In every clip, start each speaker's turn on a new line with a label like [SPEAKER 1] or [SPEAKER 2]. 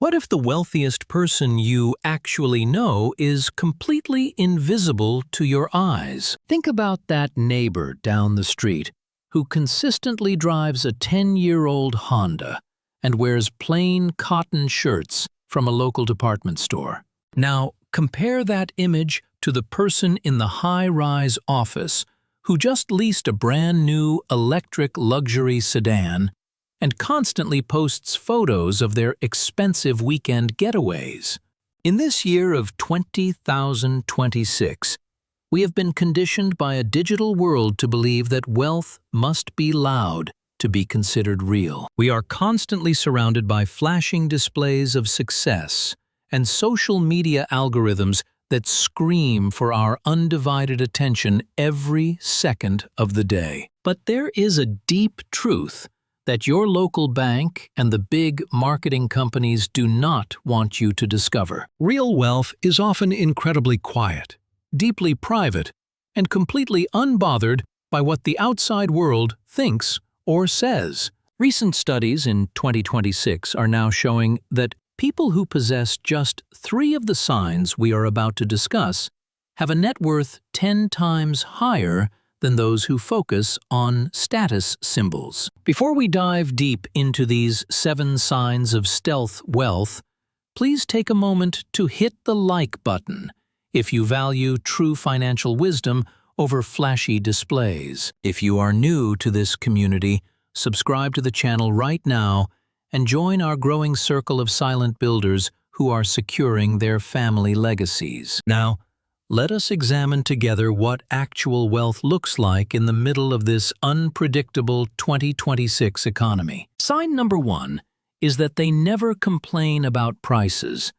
[SPEAKER 1] What if the wealthiest person you actually know is completely invisible to your eyes? Think about that neighbor down the street who consistently drives a 10-year-old Honda and wears plain cotton shirts from a local department store. Now, compare that image to the person in the high-rise office who just leased a brand-new electric luxury sedan and constantly posts photos of their expensive weekend getaways. In this year of 2026, we have been conditioned by a digital world to believe that wealth must be loud to be considered real. We are constantly surrounded by flashing displays of success and social media algorithms that scream for our undivided attention every second of the day. But there is a deep truth that your local bank and the big marketing companies do not want you to discover. Real wealth is often incredibly quiet, deeply private, and completely unbothered by what the outside world thinks or says. Recent studies in 2026 are now showing that people who possess just 3 of the signs we are about to discuss have a net worth 10 times higher than those who focus on status symbols. Before we dive deep into these 7 signs of stealth wealth, please take a moment to hit the like button if you value true financial wisdom over flashy displays. If you are new to this community, subscribe to the channel right now and join our growing circle of silent builders who are securing their family legacies. Now, let us examine together what actual wealth looks like in the middle of this unpredictable 2026 economy. Sign number 1 is that they never complain about prices.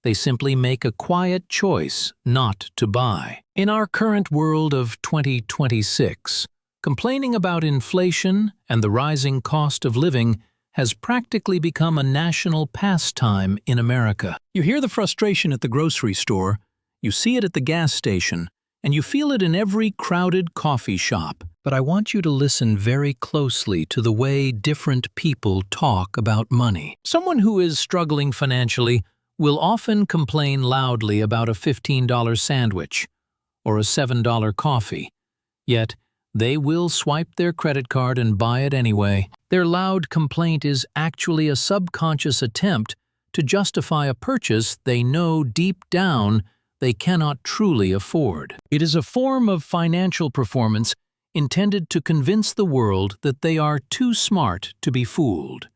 [SPEAKER 1] They simply make a quiet choice not to buy. In our current world of 2026, complaining about inflation and the rising cost of living has practically become a national pastime in America. You hear the frustration at the grocery store, you see it at the gas station, and you feel it in every crowded coffee shop. But I want you to listen very closely to the way different people talk about money. Someone who is struggling financially will often complain loudly about a $15 sandwich or a $7 coffee, yet they will swipe their credit card and buy it anyway. Their loud complaint is actually a subconscious attempt to justify a purchase they know deep down they cannot truly afford. It is a form of financial performance intended to convince the world that they are too smart to be fooled,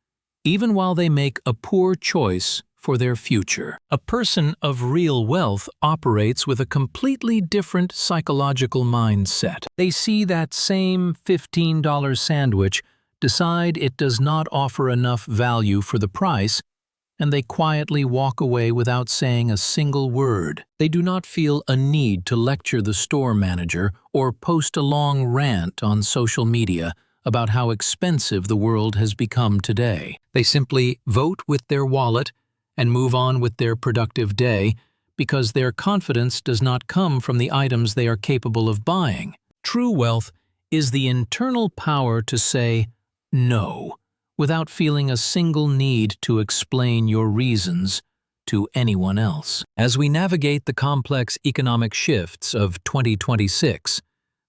[SPEAKER 1] even while they make a poor choice for their future. A person of real wealth operates with a completely different psychological mindset. They see that same $15 sandwich, decide it does not offer enough value for the price, and they quietly walk away without saying a single word. They do not feel a need to lecture the store manager or post a long rant on social media about how expensive the world has become today. They simply vote with their wallet and move on with their productive day because their confidence does not come from the items they are capable of buying. True wealth is the internal power to say no without feeling a single need to explain your reasons to anyone else. As we navigate the complex economic shifts of 2026,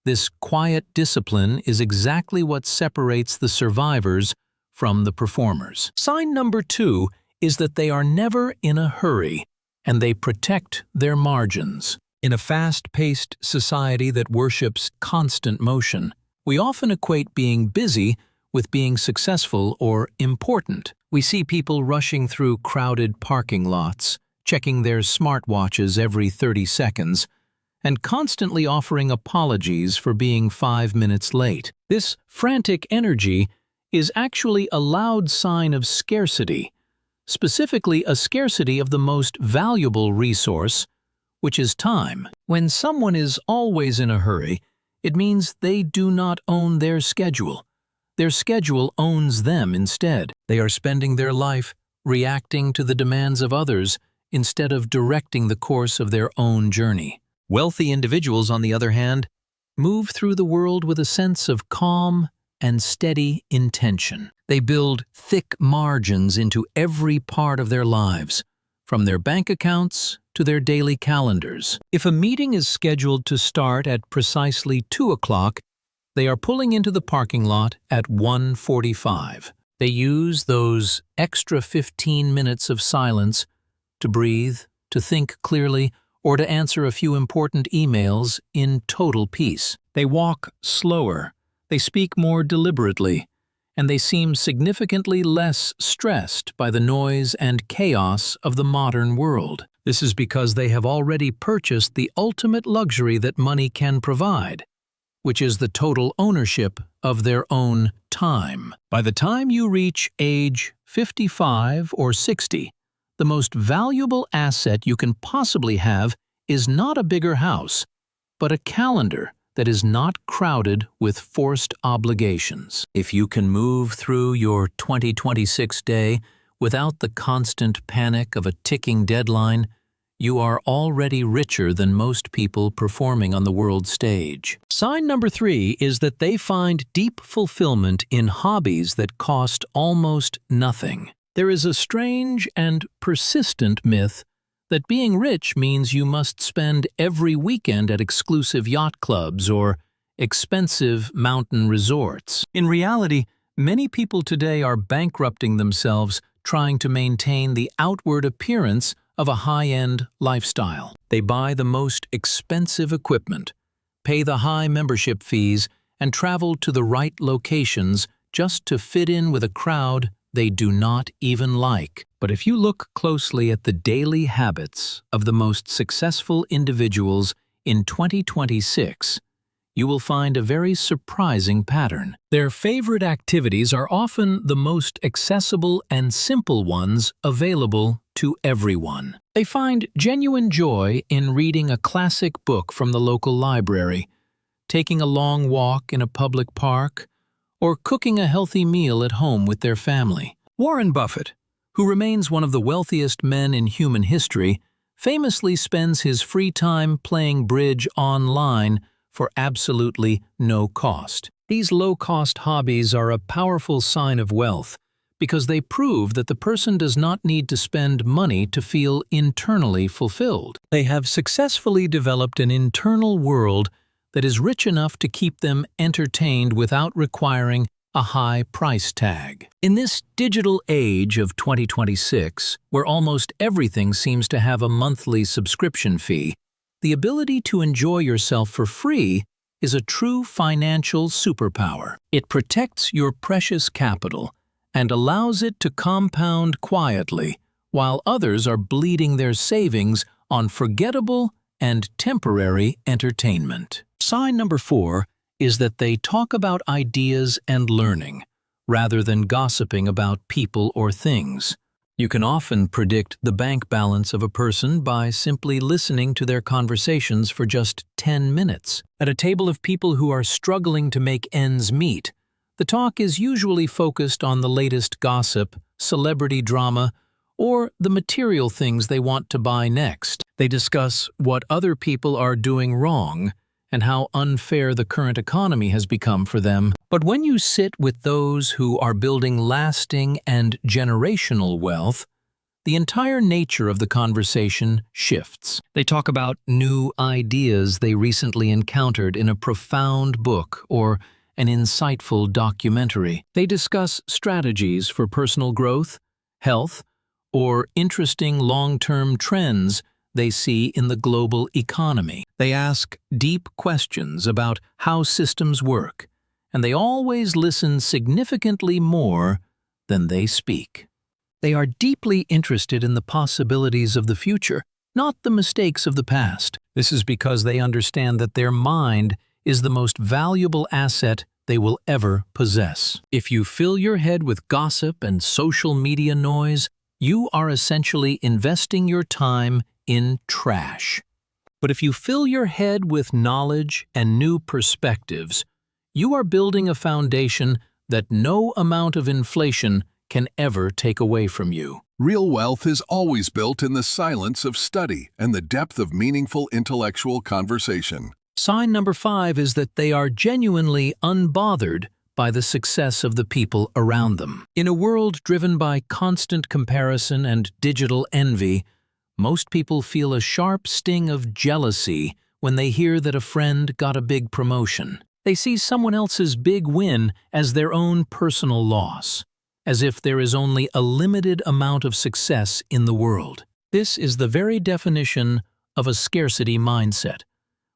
[SPEAKER 1] this quiet discipline is exactly what separates the survivors from the performers. Sign number 2 is that they are never in a hurry and they protect their margins. In a fast-paced society that worships constant motion, we often equate being busy with being successful or important. We see people rushing through crowded parking lots, checking their smartwatches every 30 seconds, and constantly offering apologies for being 5 minutes late. This frantic energy is actually a loud sign of scarcity, specifically a scarcity of the most valuable resource, which is time. When someone is always in a hurry, it means they do not own their schedule. Their schedule owns them instead. They are spending their life reacting to the demands of others instead of directing the course of their own journey. Wealthy individuals, on the other hand, move through the world with a sense of calm and steady intention. They build thick margins into every part of their lives, from their bank accounts to their daily calendars. If a meeting is scheduled to start at precisely 2 o'clock, they are pulling into the parking lot at 1:45. They use those extra 15 minutes of silence to breathe, to think clearly, or to answer a few important emails in total peace. They walk slower, they speak more deliberately, and they seem significantly less stressed by the noise and chaos of the modern world. This is because they have already purchased the ultimate luxury that money can provide, which is the total ownership of their own time. By the time you reach age 55 or 60, the most valuable asset you can possibly have is not a bigger house, but a calendar that is not crowded with forced obligations. If you can move through your 2026 day without the constant panic of a ticking deadline, you are already richer than most people performing on the world stage. Sign number 3 is that they find deep fulfillment in hobbies that cost almost nothing. There is a strange and persistent myth that being rich means you must spend every weekend at exclusive yacht clubs or expensive mountain resorts. In reality, many people today are bankrupting themselves trying to maintain the outward appearance of a high-end lifestyle. They buy the most expensive equipment, pay the high membership fees, and travel to the right locations just to fit in with a crowd they do not even like. But if you look closely at the daily habits of the most successful individuals in 2026, you will find a very surprising pattern. Their favorite activities are often the most accessible and simple ones available to everyone. They find genuine joy in reading a classic book from the local library, taking a long walk in a public park, or cooking a healthy meal at home with their family. Warren Buffett, who remains one of the wealthiest men in human history, famously spends his free time playing bridge online for absolutely no cost. These low-cost hobbies are a powerful sign of wealth because they prove that the person does not need to spend money to feel internally fulfilled. They have successfully developed an internal world that is rich enough to keep them entertained without requiring a high price tag. In this digital age of 2026, where almost everything seems to have a monthly subscription fee, the ability to enjoy yourself for free is a true financial superpower. It protects your precious capital and allows it to compound quietly, while others are bleeding their savings on forgettable and temporary entertainment. Sign number 4 is that they talk about ideas and learning, rather than gossiping about people or things. You can often predict the bank balance of a person by simply listening to their conversations for just 10 minutes. At a table of people who are struggling to make ends meet, the talk is usually focused on the latest gossip, celebrity drama, or the material things they want to buy next. They discuss what other people are doing wrong and how unfair the current economy has become for them. But when you sit with those who are building lasting and generational wealth, the entire nature of the conversation shifts. They talk about new ideas they recently encountered in a profound book or an insightful documentary. They discuss strategies for personal growth, health, or interesting long-term trends they see in the global economy. They ask deep questions about how systems work, and they always listen significantly more than they speak. They are deeply interested in the possibilities of the future, not the mistakes of the past. This is because they understand that their mind is the most valuable asset they will ever possess. If you fill your head with gossip and social media noise, you are essentially investing your time in trash. But if you fill your head with knowledge and new perspectives, you are building a foundation that no amount of inflation can ever take away from you.
[SPEAKER 2] Real wealth is always built in the silence of study and the depth of meaningful intellectual conversation.
[SPEAKER 1] Sign number 5 is that they are genuinely unbothered by the success of the people around them. In a world driven by constant comparison and digital envy, most people feel a sharp sting of jealousy when they hear that a friend got a big promotion. They see someone else's big win as their own personal loss, as if there is only a limited amount of success in the world. This is the very definition of a scarcity mindset,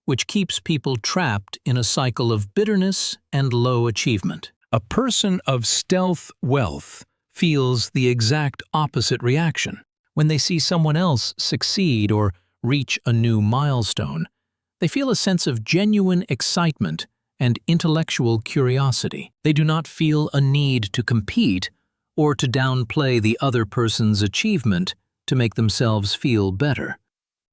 [SPEAKER 1] which keeps people trapped in a cycle of bitterness and low achievement. A person of stealth wealth feels the exact opposite reaction. When they see someone else succeed or reach a new milestone, they feel a sense of genuine excitement and intellectual curiosity. They do not feel a need to compete or to downplay the other person's achievement to make themselves feel better.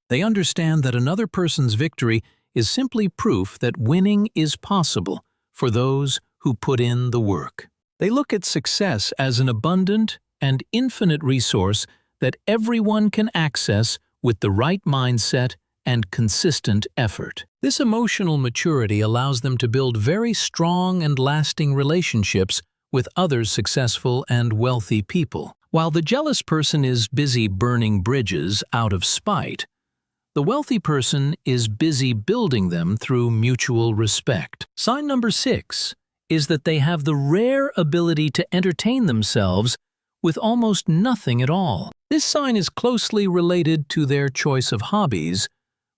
[SPEAKER 1] They understand that another person's victory is simply proof that winning is possible for those who put in the work. They look at success as an abundant and infinite resource that everyone can access with the right mindset and consistent effort. This emotional maturity allows them to build very strong and lasting relationships with other successful and wealthy people. While the jealous person is busy burning bridges out of spite, the wealthy person is busy building them through mutual respect. Sign number 6 is that they have the rare ability to entertain themselves with almost nothing at all. This sign is closely related to their choice of hobbies,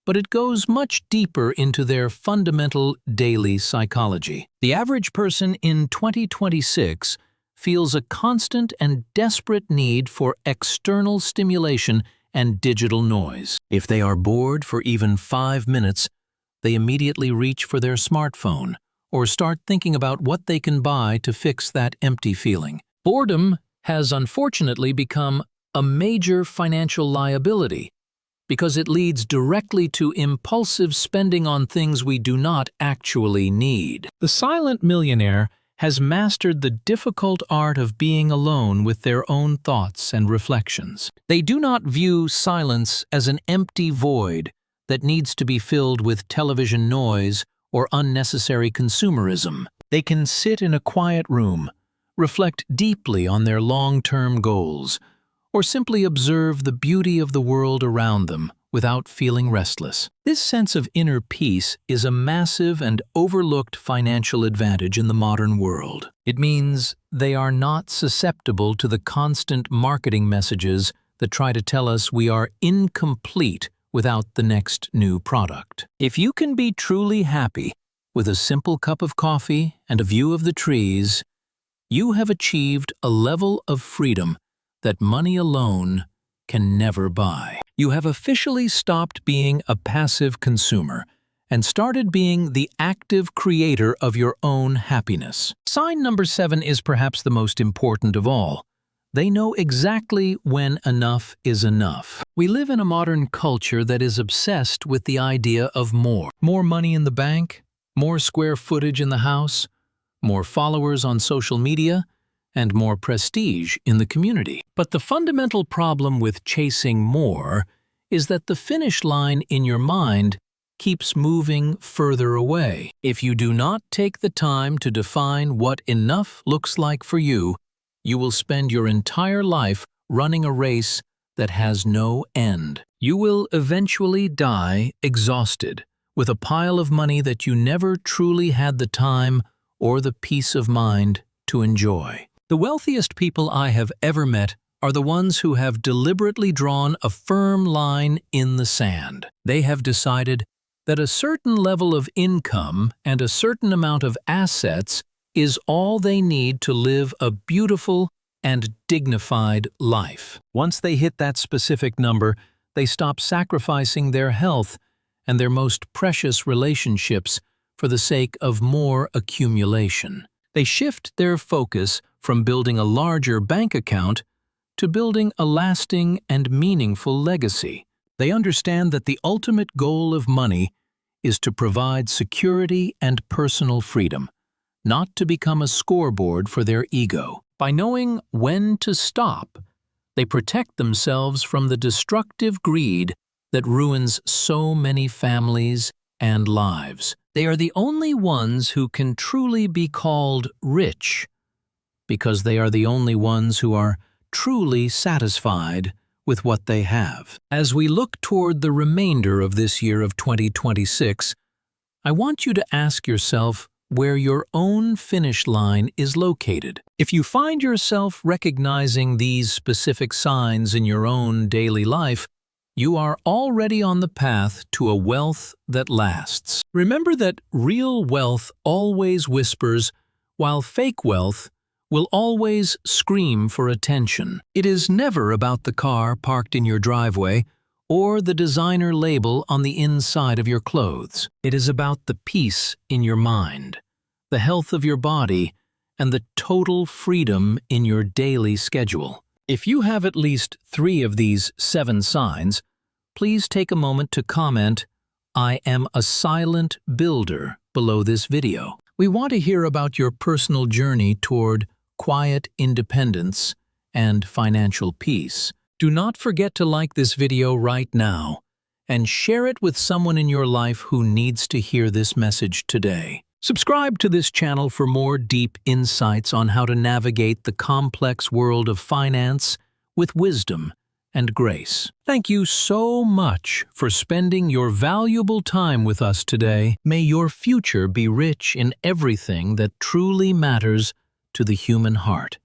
[SPEAKER 1] but it goes much deeper into their fundamental daily psychology. The average person in 2026 feels a constant and desperate need for external stimulation and digital noise. If they are bored for even 5 minutes, they immediately reach for their smartphone or start thinking about what they can buy to fix that empty feeling. Boredom has unfortunately become a major financial liability because it leads directly to impulsive spending on things we do not actually need. The silent millionaire has mastered the difficult art of being alone with their own thoughts and reflections. They do not view silence as an empty void that needs to be filled with television noise or unnecessary consumerism. They can sit in a quiet room, reflect deeply on their long-term goals, or simply observe the beauty of the world around them without feeling restless. This sense of inner peace is a massive and overlooked financial advantage in the modern world. It means they are not susceptible to the constant marketing messages that try to tell us we are incomplete without the next new product. If you can be truly happy with a simple cup of coffee and a view of the trees, you have achieved a level of freedom that money alone can never buy. You have officially stopped being a passive consumer and started being the active creator of your own happiness. Sign number 7 is perhaps the most important of all. They know exactly when enough is enough. We live in a modern culture that is obsessed with the idea of more. More money in the bank, more square footage in the house, more followers on social media, and more prestige in the community. But the fundamental problem with chasing more is that the finish line in your mind keeps moving further away. If you do not take the time to define what enough looks like for you, you will spend your entire life running a race that has no end. You will eventually die exhausted, with a pile of money that you never truly had the time or the peace of mind to enjoy. The wealthiest people I have ever met are the ones who have deliberately drawn a firm line in the sand. They have decided that a certain level of income and a certain amount of assets is all they need to live a beautiful and dignified life. Once they hit that specific number, they stop sacrificing their health and their most precious relationships for the sake of more accumulation. They shift their focus from building a larger bank account to building a lasting and meaningful legacy. They understand that the ultimate goal of money is to provide security and personal freedom, not to become a scoreboard for their ego. By knowing when to stop, they protect themselves from the destructive greed that ruins so many families and lives. They are the only ones who can truly be called rich, because they are the only ones who are truly satisfied with what they have. As we look toward the remainder of this year of 2026, I want you to ask yourself where your own finish line is located. If you find yourself recognizing these specific signs in your own daily life, you are already on the path to a wealth that lasts. Remember that real wealth always whispers, while fake wealth will always scream for attention. It is never about the car parked in your driveway or the designer label on the inside of your clothes. It is about the peace in your mind, the health of your body, and the total freedom in your daily schedule. If you have at least 3 of these 7 signs, please take a moment to comment, "I am a silent builder," below this video. We want to hear about your personal journey toward quiet independence and financial peace. Do not forget to like this video right now and share it with someone in your life who needs to hear this message today. Subscribe to this channel for more deep insights on how to navigate the complex world of finance with wisdom and grace. Thank you so much for spending your valuable time with us today. May your future be rich in everything that truly matters to the human heart.